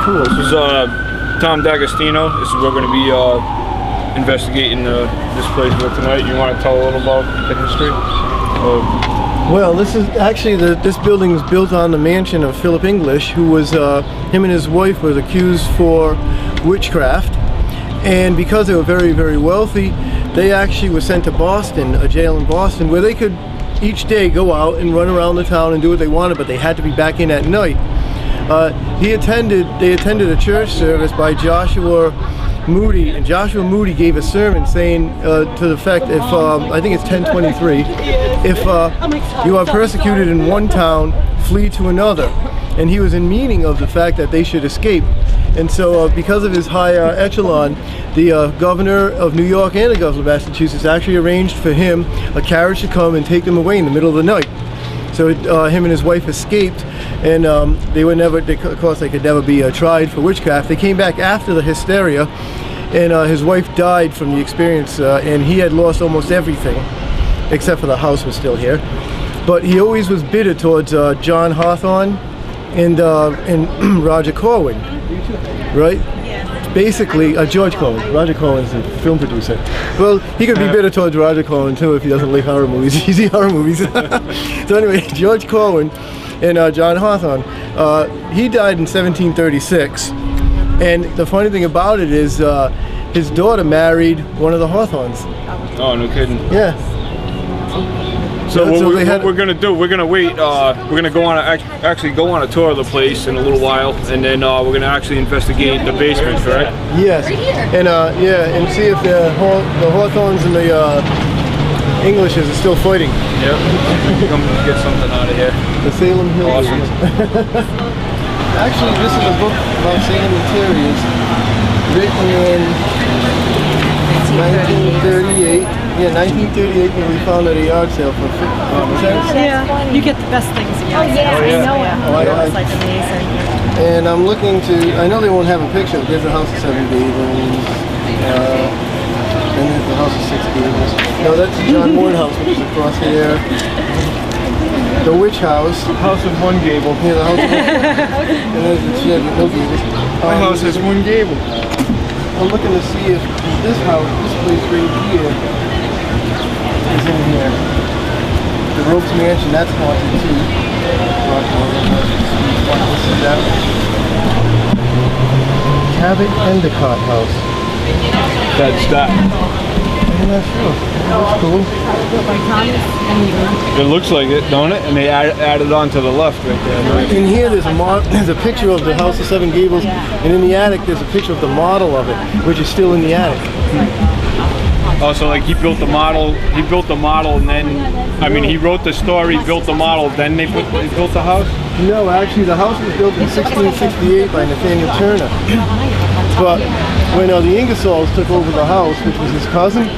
cool. This is Tom D'Agostino. We're going to be investigating this place with tonight. You want to tell a little about the history? Well, this is actually this building is built on the mansion of Philip English, who was him and his wife was accused for witchcraft, and because they were very, very wealthy, they actually were sent to Boston, a jail in Boston, where they could each day go out and run around the town and do what they wanted, but they had to be back in at night. They attended a church service by Joshua Moody, and Joshua Moody gave a sermon saying to the effect, if I think it's 1023, if you are persecuted in one town, flee to another. And he was in meaning of the fact that they should escape. And so because of his high echelon, the governor of New York and the governor of Massachusetts actually arranged for him a carriage to come and take them away in the middle of the night. So him and his wife escaped, and they were never, of course they could never be tried for witchcraft. They came back after the hysteria, and his wife died from the experience, and he had lost almost everything, except for the house was still here. But he always was bitter towards John Hawthorne and Roger Corwin, right? Basically, George Corwin. Roger Corwin's the film producer. Well, he could be bitter towards Roger Corwin too if he doesn't like horror movies. He's the horror movies. So anyway, George Corwin and John Hawthorne, he died in 1736. And the funny thing about it is his daughter married one of the Hawthorns. Oh, no kidding. Yeah. So what we're gonna do, we're gonna wait. We're gonna go on actually go on a tour of the place in a little while, and then we're gonna actually investigate the basement, correct? Yes. And yeah, and see if the Hawthorns and the Englishes are still fighting. Yep. Come get something out of here. The Salem Hill. Awesome. Actually, this is a book about Salem interiors, written in 1938. Yeah, 1938 when we found at a yard sale for 50 cents. Yeah, you get the best things in yard sales. Oh, yeah. I know it. Oh, It's like amazing. And I'm looking to, I know they won't have a picture. There's a house of 7 gables. Then there's the house of 6 gables. No, that's the John Moore house, which is across here. The witch house. House of 1 gable. Yeah, the house of 1. And there's the shed with no gables. My house has 1 gable. I'm looking to see if this house, this place right here, is in here. The Ropes Mansion, that's haunted too. Cabot Endicott House. That's that. I'm not sure. That's cool. It looks like it, don't it? And they added on to the left right there. Right? In here there's a picture of the House of 7 Gables, and in the attic there's a picture of the model of it, which is still in the attic. Oh, so like he built the model, and then, I mean, he wrote the story, built the model, then they built the house? No, actually the house was built in 1668 by Nathaniel Turner. But when the Ingersolls took over the house, which was his cousin,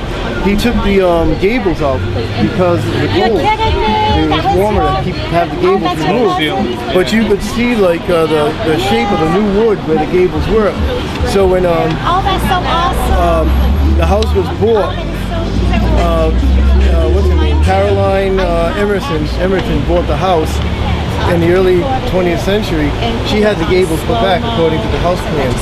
he took the gables out because of the cold. It was warmer to have the gables removed. But you could see like the shape of the new wood where the gables were. So when that's so awesome. The house was bought, what's her name? Caroline Emerson bought the house in the early 20th century. She had the gables put back according to the house plans,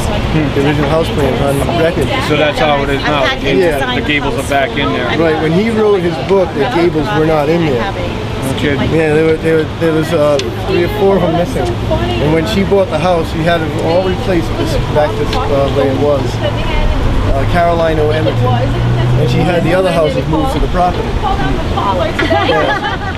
the original house plans on record. So that's how it is now. Yeah. The gables are back in there. Right, when he wrote his book, the gables were not in there. Okay. Yeah, there was 3 or 4 of them missing. And when she bought the house, she had it all replaced back to the way it was. Caroline O. Emerson. And she had the other houses moved to the property. Yeah.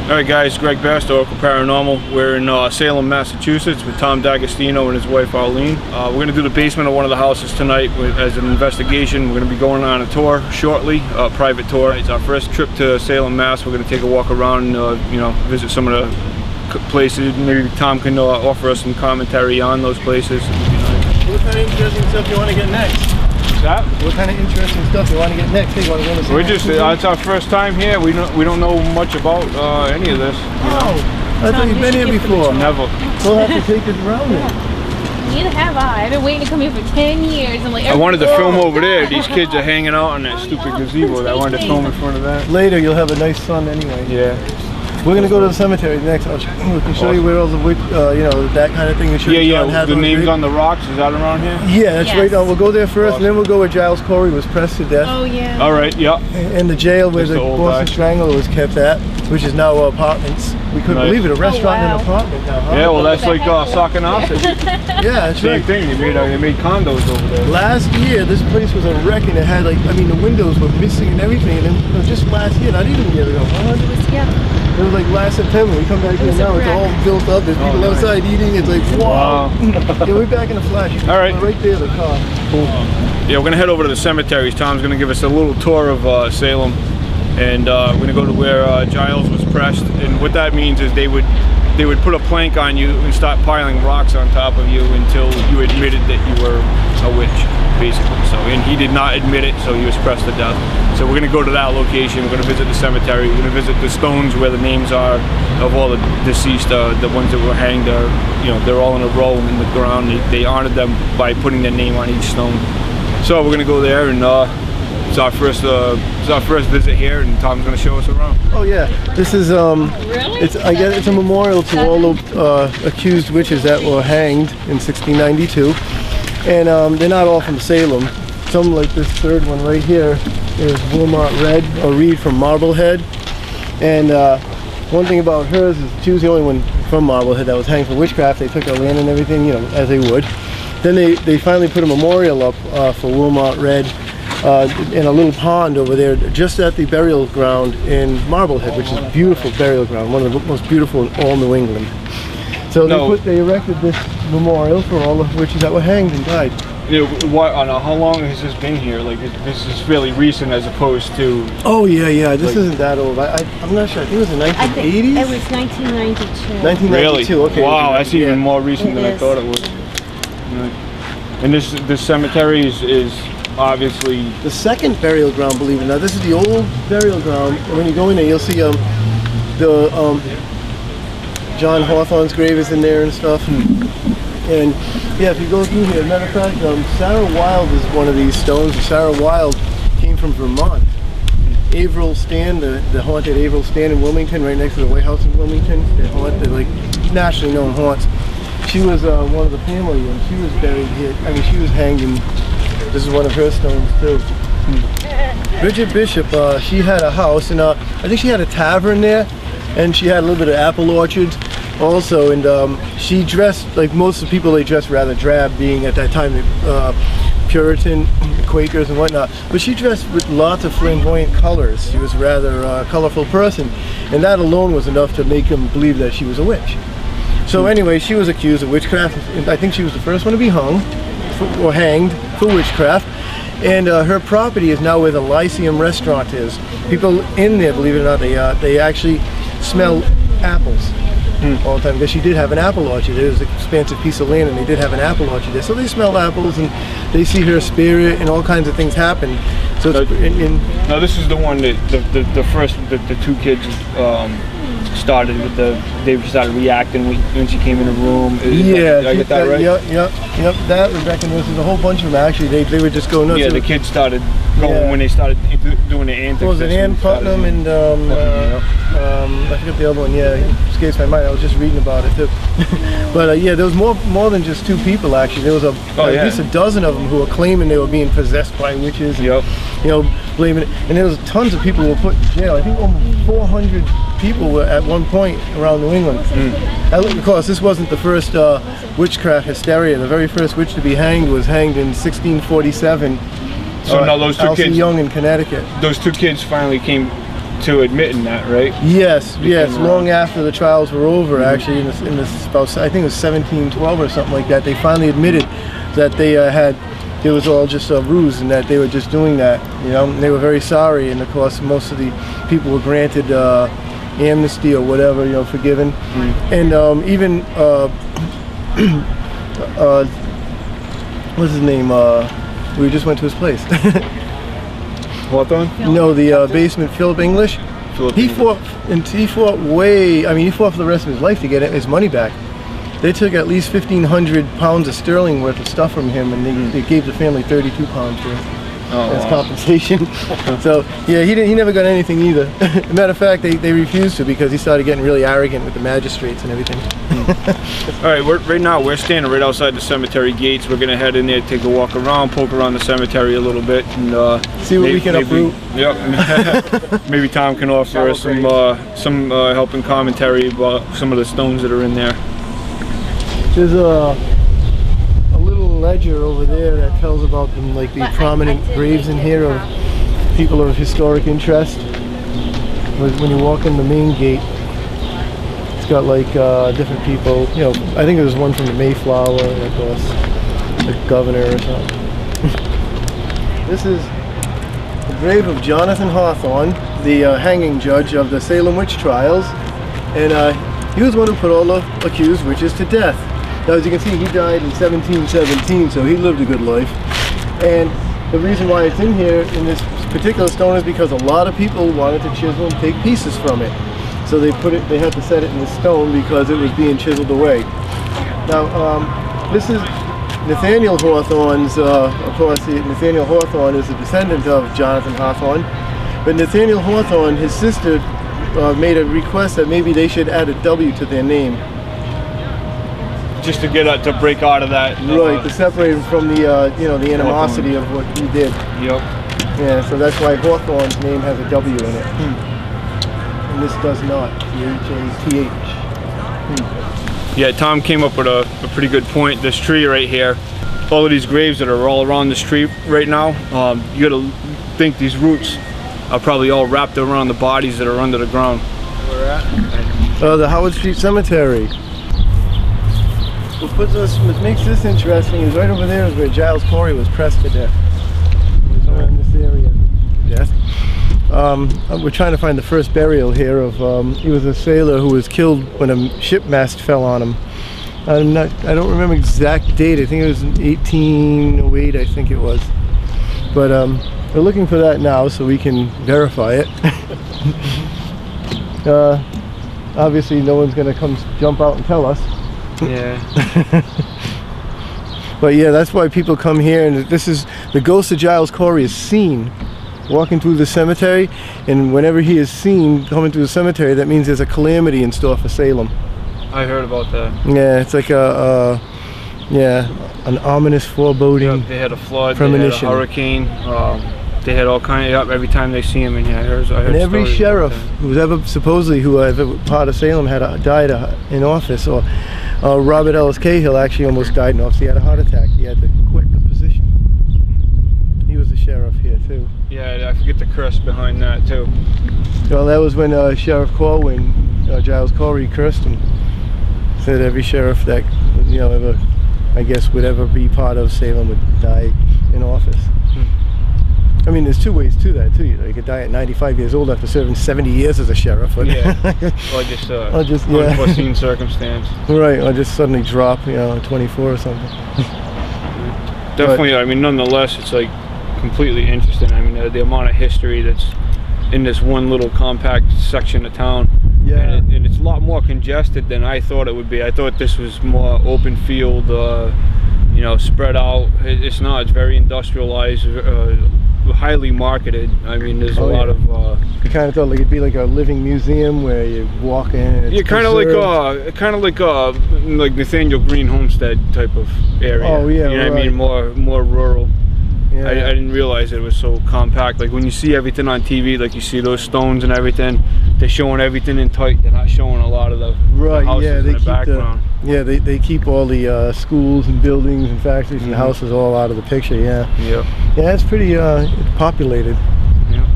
Alright guys, Greg Bastow, Paranormal. We're in Salem, Massachusetts with Tom D'Agostino and his wife Arlene. We're going to do the basement of one of the houses tonight as an investigation. We're going to be going on a tour shortly, a private tour. It's our first trip to Salem, Mass. We're going to take a walk around and visit some of the places. Maybe Tom can offer us some commentary on those places. What kind of interesting stuff you want to get next? That? What kind of interesting stuff you want to get next? Hey, you want to go to it's our first time here. We don't know much about any of this. Oh, I thought you've been here before. Never. We'll have to take it around then. Neither have I. I've been waiting to come here for 10 years. I'm like, I wanted to film over there. These kids are hanging out on that stupid gazebo. I wanted to film in front of that. Later, you'll have a nice sun anyway. Yeah. We're gonna go to the cemetery next. We can show you where all the, you know, that kind of thing. Yeah. The names on the rocks, is that around here? Yeah, that's right on. We'll go there first, and then we'll go where Giles Corey was pressed to death. Oh yeah. All right, yeah. And the jail where Just the the old Boston guy. Strangler was kept at, which is now apartments. We couldn't Nice. believe it, a restaurant and wow. an apartment now, huh? Yeah, well, that's like Saucony. Yeah, that's Same right. thing. They made condos over there. Last year, this place was a wreck, and it had like, I mean, the windows were missing and everything. And then, just last year, not even a year ago, Yeah. it was like last September. We come back here was a now, it's wreck. all built up. There's people nice. outside eating. It's like, wow. Wow. Yeah, we're back in the flash. All right. Right there, the car. Cool. Yeah, we're gonna head over to the cemeteries. Tom's gonna give us a little tour of Salem, and we're gonna go to where Giles was pressed. And what that means is they would put a plank on you and start piling rocks on top of you until you admitted that you were a witch, basically. So, and he did not admit it, so he was pressed to death. So we're gonna go to that location. We're gonna visit the cemetery. We're gonna visit the stones where the names are of all the deceased, the ones that were hanged. You know, they're all in a row in the ground. They honored them by putting their name on each stone. So we're gonna go there, and it's our first visit here, and Tom's gonna show us around. Oh yeah, this is Really? it's a memorial to all the accused witches that were hanged in 1692, and they're not all from Salem. Some, like this third one right here, is Wilmot Reed from Marblehead, and one thing about hers is she was the only one from Marblehead that was hanged for witchcraft. They took her land and everything, you know, as they would. Then they finally put a memorial up for Wilmot Reed in a little pond over there, just at the burial ground in Marblehead, which is a beautiful burial ground, one of the most beautiful in all New England. So they erected this memorial for all the witches that were hanged and died. You know, how long has this been here? Like, this is fairly recent as opposed to. Oh yeah, this Like- isn't that old. I'm not sure. I think it was the 1980s. It was 1992. 1992. Really? Okay. Wow, that's even Yeah. more recent It than I is. thought it was. Right. And this cemetery is obviously. The second burial ground, believe it or not. This is the old burial ground. And when you go in there, you'll see the John Hawthorne's grave is in there and stuff. And yeah, if you go through here, matter of fact, Sarah Wilde is one of these stones. Sarah Wilde came from Vermont. Averill Stand, the haunted Averill Stand in Wilmington, right next to the White House in Wilmington. They're like nationally known haunts. She was one of the family, and she was buried here. I mean, she was hanged in. This is one of her stones too. Bridget Bishop, she had a house, and I think she had a tavern there, and she had a little bit of apple orchards also, and she dressed like most of the people. They dressed rather drab, being at that time Puritan, Quakers and whatnot, but she dressed with lots of flamboyant colors. She was a rather colorful person, and that alone was enough to make them believe that she was a witch. So anyway, she was accused of witchcraft, and I think she was the first one to be hung or hanged for witchcraft. And her property is now where the Lyceum restaurant is. People in there, believe it or not, they actually smell apples all the time, because she did have an apple orchard. It was an expansive piece of land, and they did have an apple orchard there. So they smell apples, and they see her spirit, and all kinds of things happen. So it's, Now this is the one that the two kids started with they started reacting when she came in the room. yeah, Did I get that right? Yep. That Rebecca, there's a whole bunch of them actually. They would just go nuts. Yeah, the kids started going Yeah. when they started doing the antics. What was it, that's when Ann we started. Putnam and I forget the other one. Yeah, it escapes my mind. I was just reading about it too. But yeah, there was more than just two people actually. There was at least a dozen of them who were claiming they were being possessed by witches. And, Yep. you know, blaming it. And there was tons of people who were put in jail. I think almost 400 people were at one point around New England. Of course, this wasn't the first witchcraft hysteria. The very first witch to be hanged was hanged in 1647. So now those two Elsie kids, Young in Connecticut. those two kids finally came to admitting that, right? Yes, around. long after the trials were over, actually, in this about, I think it was 1712 or something like that, they finally admitted that they it was all just a ruse, and that they were just doing that, you know, and they were very sorry, and of course most of the people were granted amnesty or whatever, you know, forgiven. And even what's his name, we just went to his place. Hawthorne? No, the basement, Philip English. He fought for the rest of his life to get his money back. They took at least 1,500 pounds of sterling worth of stuff from him, and they gave the family 32 pounds worth. as wow. compensation. So yeah, he never got anything either. Matter of fact, they refused to because he started getting really arrogant with the magistrates and everything. All right, right now we're standing right outside the cemetery gates. We're gonna head in there, take a walk around, poke around the cemetery a little bit, and see what we can uproot. Yep. Maybe Tom can offer us some helping commentary about some of the stones that are in there. There's a little ledger over there that tells about them, like the prominent graves in here of people of historic interest. When you walk in the main gate, it's got like different people. You know, I think there's one from the Mayflower, of course, the governor or something. This is the grave of Jonathan Hawthorne, the hanging judge of the Salem witch trials, and he was the one who put all the accused witches to death. Now, as you can see, he died in 1717, so he lived a good life. And the reason why it's in here in this particular stone is because a lot of people wanted to chisel and take pieces from it. So they had to set it in the stone because it was being chiseled away. Now, this is Nathaniel Hawthorne's, of course, Nathaniel Hawthorne is a descendant of Jonathan Hawthorne. But Nathaniel Hawthorne, his sister, made a request that maybe they should add a W to their name. Just to to break out of that. Right, to separate him from the, you know, the animosity of what he did. Yep. Yeah, so that's why Hawthorne's name has a W in it. And this does not, H-A-T-H. Yeah, Tom came up with a pretty good point. This tree right here, all of these graves that are all around this tree right now, you gotta think these roots are probably all wrapped around the bodies that are under the ground. Where we're at? The Howard Street Cemetery. What makes this interesting is right over there is where Giles Corey was pressed to death. Somewhere in this area. Death. We're trying to find the first burial here of, he was a sailor who was killed when a ship mast fell on him. I don't remember exact date. I think it was in 1808, I think it was. But we're looking for that now so we can verify it. Obviously no one's gonna come jump out and tell us. Yeah. But yeah, that's why people come here, and this is the ghost of Giles Corey is seen walking through the cemetery, and whenever he is seen coming through the cemetery, that means there's a calamity in store for Salem. I heard about that. Yeah, it's like an ominous foreboding. Yep, they had a flood, premonition. They had a hurricane, they had all kinds of, every time they see him in here. I heard and every sheriff who's ever supposedly who ever part of Salem had died in office, or Robert Ellis Cahill actually almost died in office. He had a heart attack. He had to quit the position. He was the sheriff here too. Yeah, I forget the curse behind that too. Well, that was when Sheriff Corwin, Giles Corey, cursed him. Said every sheriff that ever, I guess, would ever be part of Salem would die in office. I mean, there's two ways to that too. You could die at 95 years old after serving 70 years as a sheriff. But yeah. Or just unforeseen circumstance. Right, or just suddenly drop, at 24 or something. Definitely, I mean, nonetheless, it's like completely interesting. I mean, the amount of history that's in this one little compact section of town. Yeah. And it's a lot more congested than I thought it would be. I thought this was more open field, spread out. It's not. It's very industrialized. Highly marketed. I mean, there's a lot of. You kind of thought like it'd be like a living museum where you walk in. And it's kind of like Nathaniel Green Homestead type of area. Oh yeah, you know what I mean? More rural. Yeah. I didn't realize it was so compact. Like when you see everything on TV, like you see those stones and everything, they're showing everything in tight. They're not showing a lot of the houses in the background. They keep all the schools and buildings and factories and houses all out of the picture. Yeah. Yeah. Yeah, it's pretty populated. Yeah.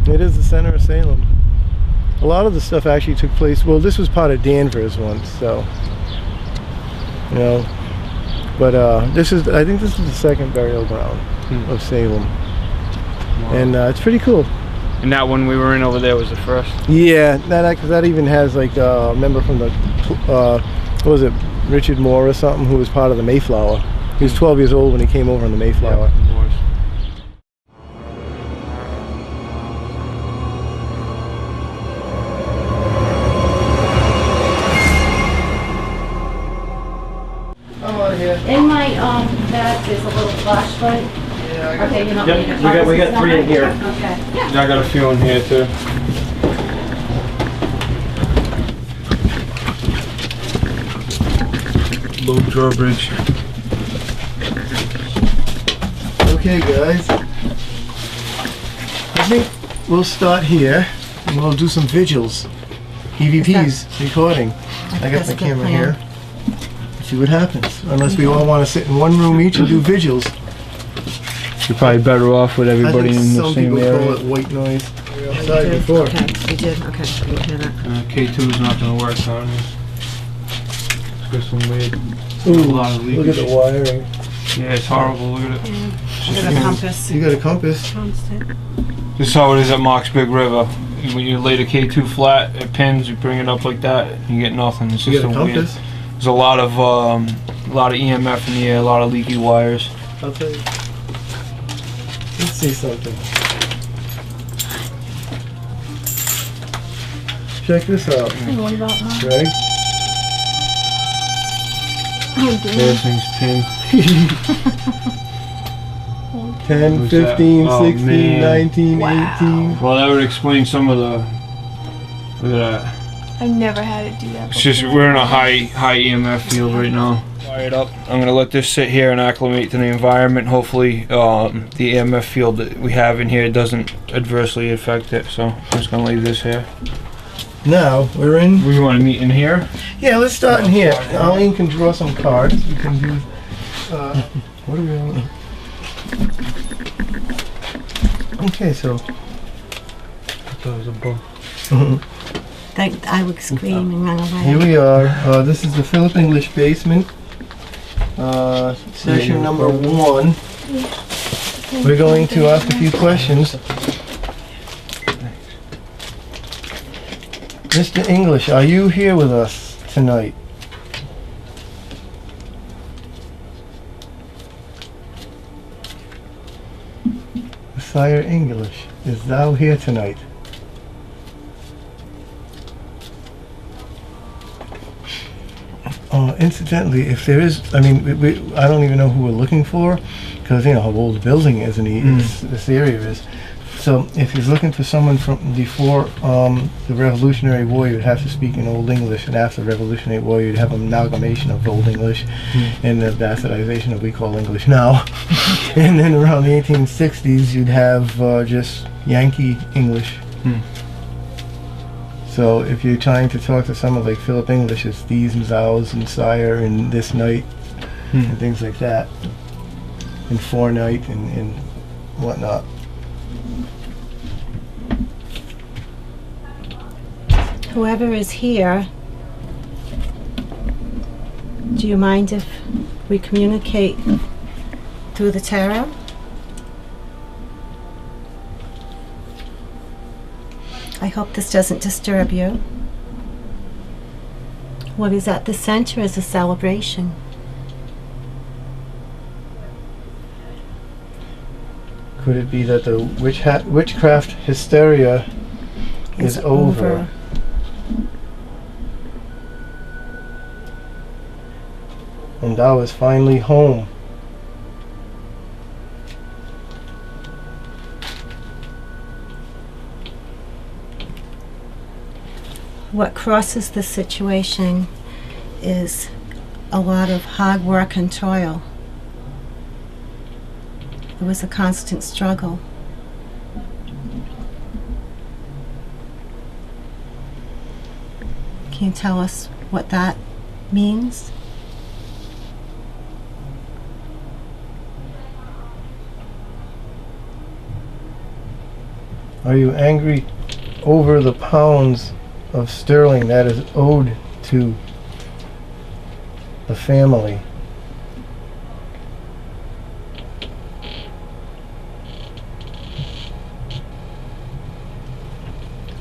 It is the center of Salem. A lot of the stuff actually took place. Well, this was part of Danvers once, so But I think this is the second burial ground of Salem. Wow. And it's pretty cool. And that one we were in over there was the first? Yeah, that even has like a member from the, what was it, Richard Moore or something, who was part of the Mayflower. He was 12 years old when he came over on the Mayflower. Yeah, Moores. I'm out of here. In my bag, there's a little flashlight. Yeah. Okay, you don't Yep, need a we got 3 in here. Okay. I got a few in here too. Low drawbridge. Okay, guys. I think we'll start here and we'll do some vigils. EVPs recording. I got That's my a good camera plan. here. See what happens. Unless we all want to sit in one room each and do vigils. You're probably better off with I everybody think in the some same people call area. it white noise. We You outside did? before. Okay, you did. Okay, I didn't hear that. K2 is not going to work on it. It's got some weird. Ooh, A lot of look at the leakage. wiring. Yeah, it's horrible. Look at it. I got a compass. You got a compass? This is how it is at Mock's Big River. When you lay the K2 flat, it pins. You bring it up like that, you get nothing. It's You just got a a weird. compass? There's a lot of EMF in the air, a lot of leaky wires. I'll tell you. Let's see something. Check this out, What about that? Greg. This thing's pinned. 10, Who's that? 15, Oh, 16, man. 19, Wow. 18. Well, that would explain some of the. Look at that. I never had it do that. It's just we're in a high EMF field right now. Fire it up. I'm gonna let this sit here and acclimate to the environment. Hopefully, the EMF field that we have in here doesn't adversely affect it. So I'm just gonna leave this here. Now, we're in. We want to meet in here. Yeah, let's start in here. Arlene can draw some cards. We can do. What are we on? Okay, so. That was a book. I would scream and run Here away. we are. This is the Philip English basement. Session number 1. We're going to ask a few questions. Mr. English, are you here with us tonight? Sire English, is thou here tonight? Incidentally, if there is, I mean, I don't even know who we're looking for, because you know how old the building is and this area is. So if he's looking for someone from before the Revolutionary War, you'd have to speak in Old English, and after the Revolutionary War, you'd have an amalgamation of Old English and the bastardization that we call English now. And then around the 1860s, you'd have just Yankee English. So if you're trying to talk to someone like Philip English, it's these and thous and sire and this night and things like that, and forenight and whatnot. Whoever is here, do you mind if we communicate through the tarot? I hope this doesn't disturb you. What is at the center is a celebration. Could it be that the witchcraft hysteria is over? And thou is finally home. What crosses the situation is a lot of hard work and toil. It was a constant struggle. Can you tell us what that means? Are you angry over the pounds of sterling that is owed to the family?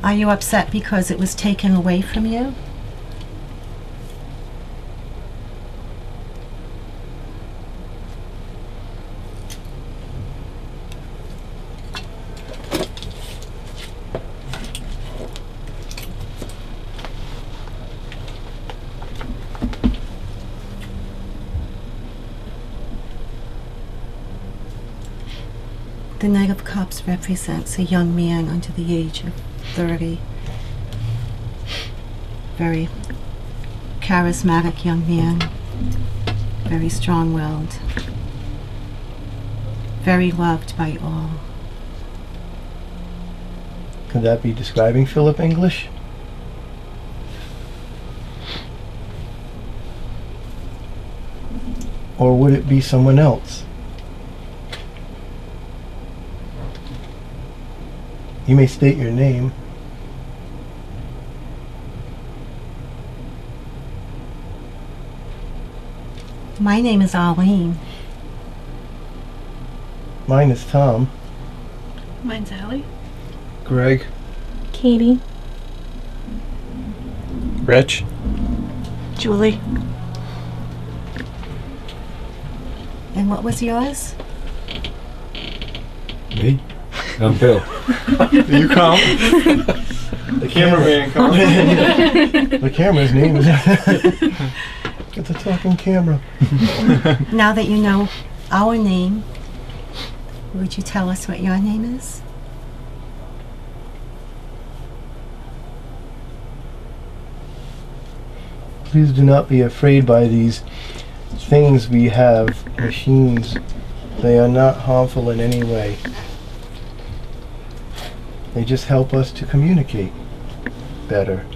Are you upset because it was taken away from you? The Knight of Cups represents a young man under the age of 30. Very charismatic young man, very strong-willed, very loved by all. Could that be describing Philip English? Or would it be someone else? You may state your name. My name is Arlene. Mine is Tom. Mine's Allie. Greg. Katie. Rich. Julie. And what was yours? Me? I'm Bill. You count. The Cameraman counts. The camera's name is... It's a talking camera. Now that you know our name, would you tell us what your name is? Please do not be afraid by these things we have, machines. They are not harmful in any way. They just help us to communicate better.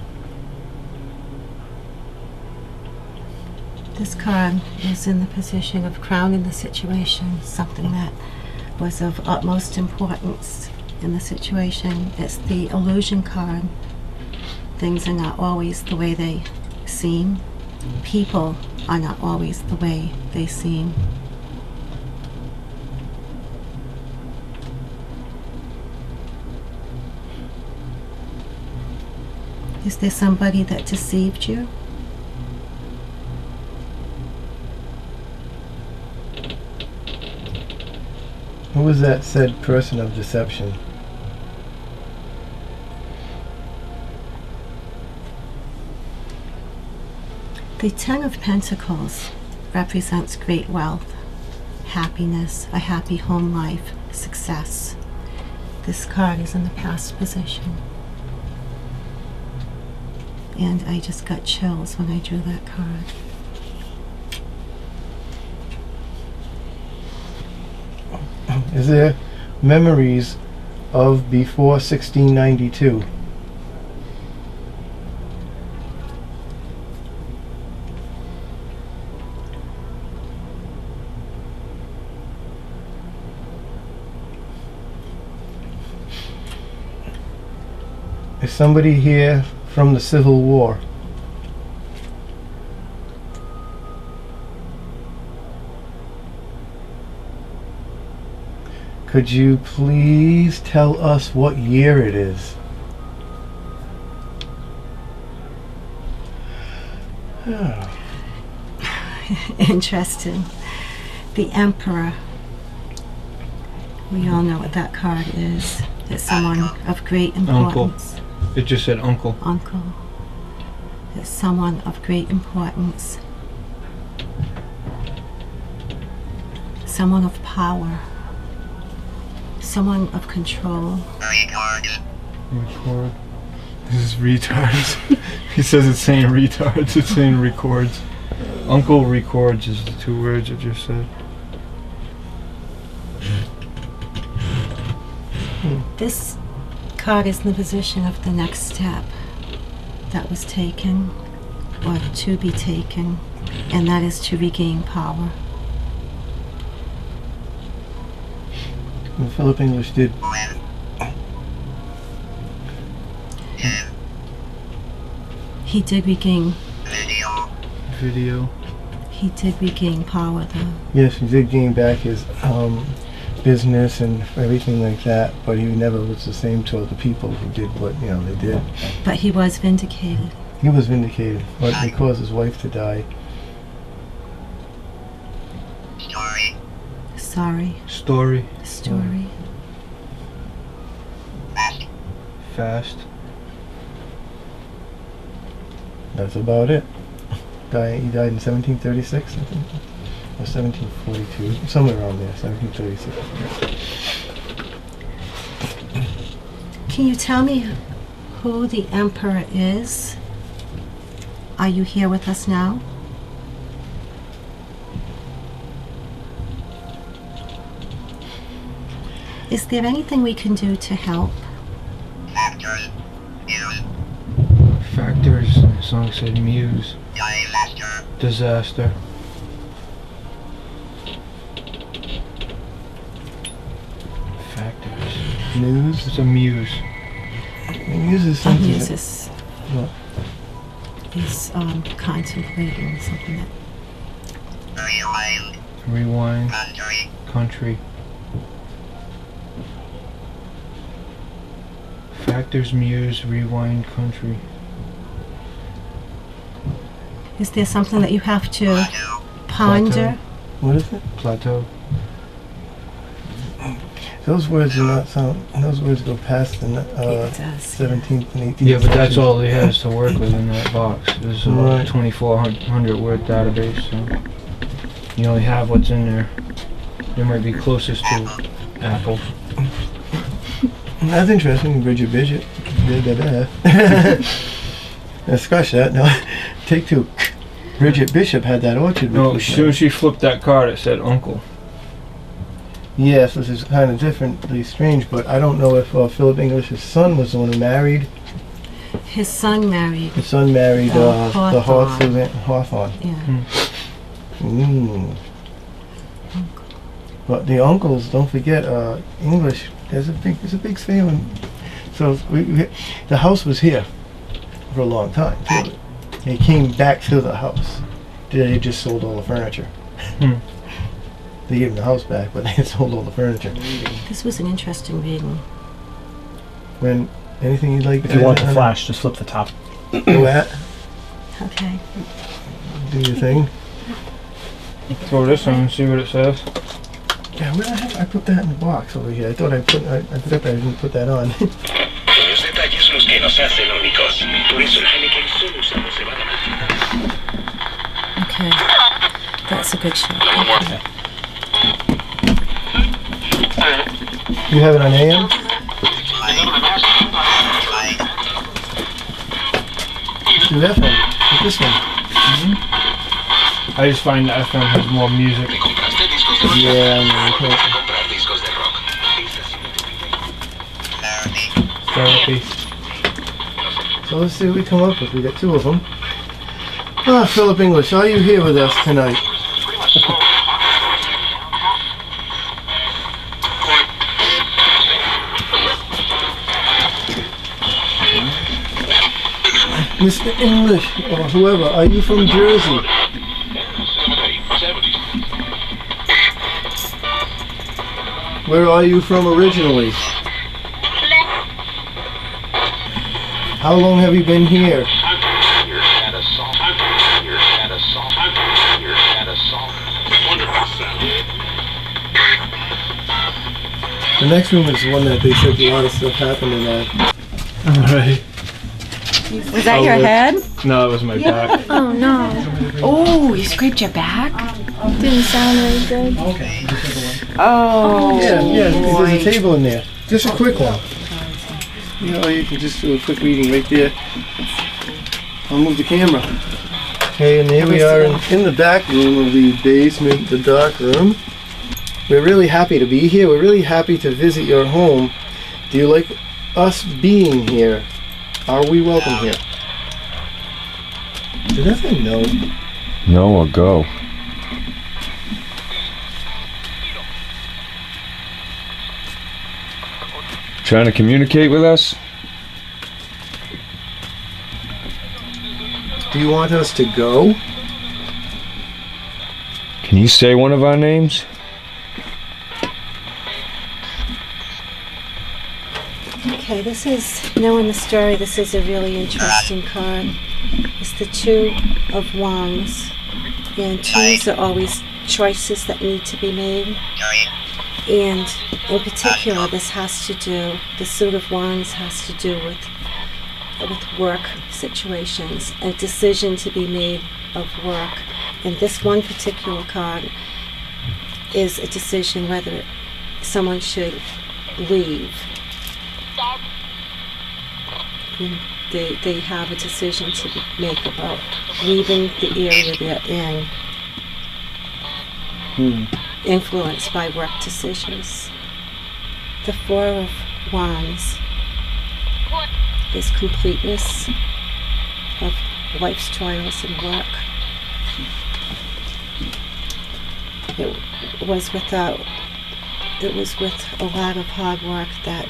This card is in the position of crowning the situation, something that was of utmost importance in the situation. It's the illusion card. Things are not always the way they seem. People are not always the way they seem. Is there somebody that deceived you? Who was that said person of deception? The Ten of Pentacles represents great wealth, happiness, a happy home life, success. This card is in the past position. And I just got chills when I drew that card. Is there memories of before 1692? Is somebody here from the Civil War? Could you please tell us what year it is? Interesting. The Emperor. We all know what that card is. It's someone of great importance. It just said uncle. Uncle. It's someone of great importance. Someone of power. Someone of control. Record. This is retards. He says it's saying retards. It's saying records. Uncle records is the two words I just said. This card is in the position of the next step that was taken or to be taken, and that is to regain power. And Philip English did. He did regain. Video. He did regain power, though. Yes, he did gain back his business and everything like that, but he never was the same toward the people who did what they did. But he was vindicated. He was vindicated, but they caused his wife to die. Sorry. Story. Story. Fast. That's about it. He died in 1736, I think, or 1742, somewhere around there, 1736. Can you tell me who the Emperor is? Are you here with us now? Is there anything we can do to help? Factors, the song said muse. Disaster. Factors. News. It's a muse. Muse is something. Muse is What? contemplating something that. Rewind. Country. Factors, muse, rewind, country. Is there something that you have to ponder? What is it? Plateau. Those words do not sound. Those words go past the It does. 17th and 18th. Yeah, but that's centuries. all he has to work with in that box. There's a Right. 2,400 word database, so you only have what's in there. It might be closest to Apple. That's interesting. Bridget Bishop. Now scratch that. No, take two. Bridget Bishop had that orchard. No, with as soon as she flipped that card, it said uncle. Yes, which is kind of differently strange, but I don't know if Philip English's son was the one who married. His son married. His son married the Hawthorne. Hawthorne. Yeah. Mm. But the uncles, don't forget, English. There's a big family. So the house was here for a long time. Too. They came back to the house. They just sold all the furniture. Hmm. They gave them the house back, but they had sold all the furniture. This was an interesting reading. When anything you'd like. If you want the flash, just flip the top. Go at. Okay. Do your thing. Throw this on and see what it says. Yeah, where the heck I put that in the box over here? I thought I forgot I didn't put that on. Los detalles son los que nos hacen únicos. Por eso el Heineken solo usamos cebada nativa. Okay. That's a good shot. You have it on AM? Do that one. With this one. I just find that FM has more music. Yeah, I know. Comprar discos de rock. Therapy. So let's see what we come up with. We got two of them. Ah, Philip English, are you here with us tonight? Mr. English, or whoever, are you from Jersey? Where are you from originally? How long have you been here? The next room is the one that they said a lot of stuff happened in that. Alright. Was that your head? No, it was my back. Oh no. Oh, you scraped your back? Didn't sound very good. Oh. Yeah, there's a table in there. Just a quick one. You know, you can just do a quick reading right there. I'll move the camera. Okay, and here we are in the back room of the basement, the dark room. We're really happy to be here. We're really happy to visit your home. Do you like us being here? Are we welcome here? Did I say no? No or go. Trying to communicate with us? Do you want us to go? Can you say one of our names? Okay, this is, knowing the story, this is a really interesting card. It's the Two of Wands. And twos are always choices that need to be made. And in particular, this has to do, the Suit of Wands has to do with work situations, a decision to be made of work. And this one particular card is a decision whether someone should leave. they have a decision to make about leaving the area they're in, influenced by work decisions. The Four of Wands is completeness of life's trials and work. It was with a lot of hard work that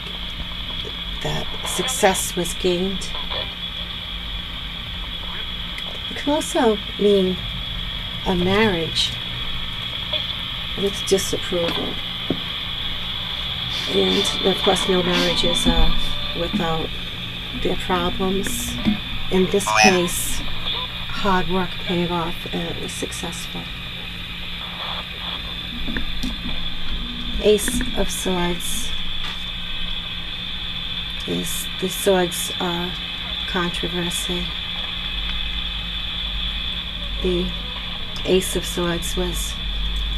success was gained. It can also mean a marriage with disapproval. And of course no marriages are without their problems. In this case, hard work paid off and it was successful. Ace of Swords is the swords are controversy. The Ace of Swords was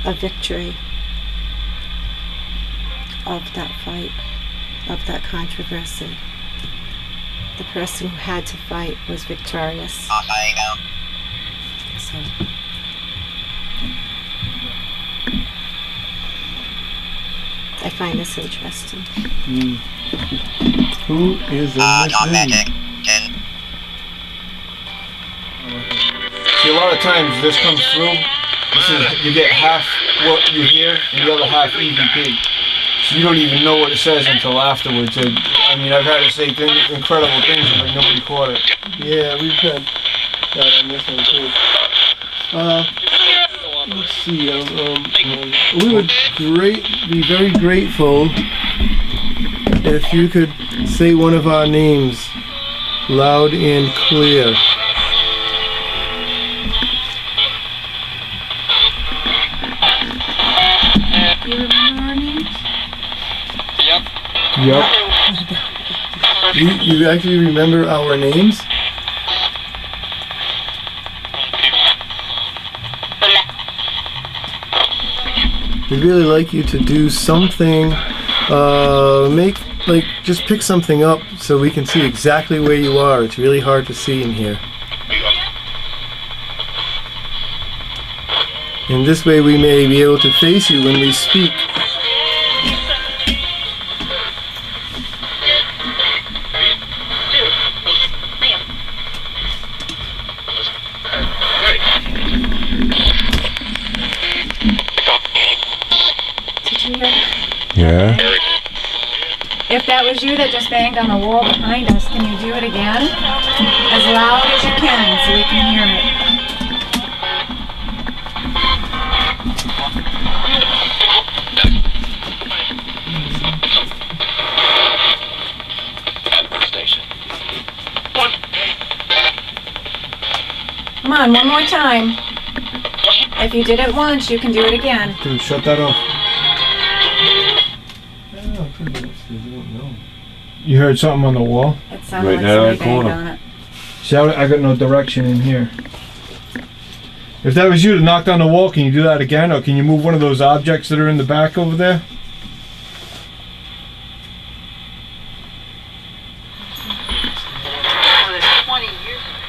a victory of that fight, of that controversy. The person who had to fight was victorious. So, I find this interesting. Who is in this room? See, a lot of times this comes through. You get half what you hear and the other half EVP. So you don't even know what it says until afterwards. I mean, I've had to say incredible things, but nobody caught it. Yeah, we've had that on this one too. Let's see. We would be very grateful if you could say one of our names loud and clear. You remember our names? Yep. You actually remember our names? We'd really like you to do something, just pick something up so we can see exactly where you are. It's really hard to see in here. And this way we may be able to face you when we speak. Yeah? If that was you that just banged on the wall behind us, can you do it again? As loud as you can so we can hear it. Come on, one more time. If you did it once, you can do it again. Dude, shut that off. You heard something on the wall? It sounded Right like now, somebody that banged corner. on it. See, I got no direction in here. If that was you to knock down the wall, can you do that again? Or can you move one of those objects that are in the back over there?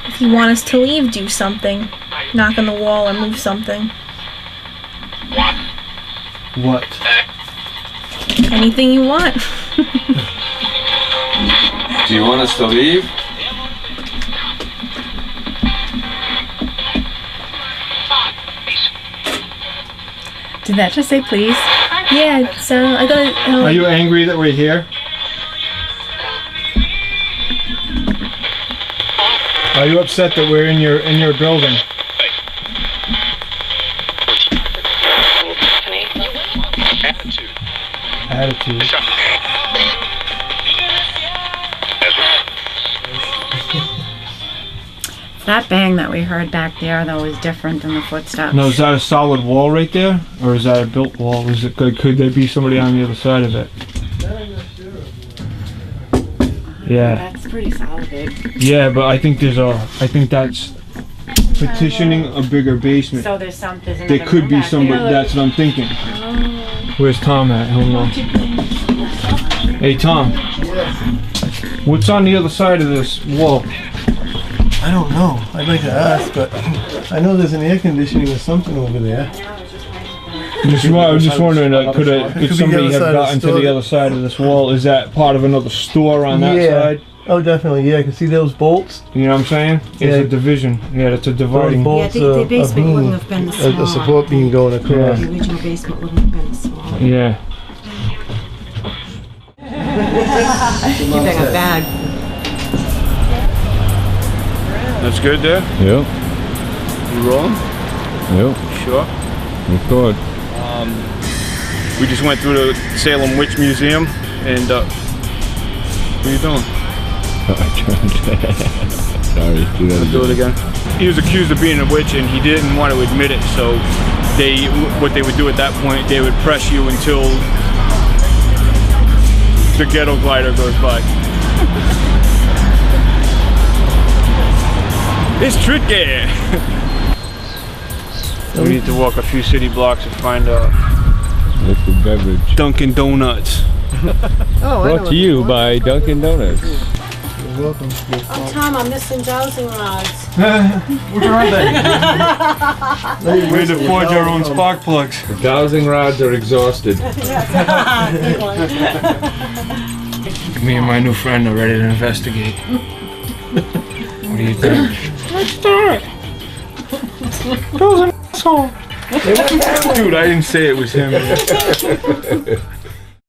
If you want us to leave, do something. Knock on the wall or move something. What? Anything you want. Do you want us to leave? Did that just say please? Yeah, so I got Are you angry that we're here? Are you upset that we're in your building? Attitude. That bang that we heard back there, though, is different than the footsteps. No, is that a solid wall right there? Or is that a built wall? Is it could there be somebody on the other side of it? Yeah. That's pretty solid. Yeah, but I think that's petitioning a bigger basement. So there's another There could room be back somebody, there. that's what I'm thinking. Where's Tom at? Hold on. Hey Tom, What's on the other side of this wall? I don't know. I'd like to ask, but I know there's an air conditioning or something over there. I was just wondering, could be somebody the have other side of the gotten to store. the other side of this wall? Is that part of another store on that Yeah. side? Oh, definitely. Yeah, I can see those bolts. You know what I'm saying? It's Yeah. a division. Yeah, it's a Those dividing. bolts the basement wouldn't have been as a small. support beam going across. The original basement wouldn't have been as small. Yeah. You bring a bag. That's good there? Yep. You rolling? Yep. Sure. Record. We just went through the Salem Witch Museum and what are you doing? Sorry. Do it again. He was accused of being a witch and he didn't want to admit it, so what they would do at that point, they would press you until the ghetto glider goes by. It's tricky! We need to walk a few city blocks to find Liquid beverage. Dunkin' Donuts. Oh, Brought to you by Dunkin' Donuts. You're welcome. Oh, Tom, I'm missing dowsing rods. Where are they? We had to forge our own spark plugs. The dowsing rods are exhausted. Me and my new friend are ready to investigate. What do you think? Let's do it. That was an asshole. Dude, I didn't say it was him.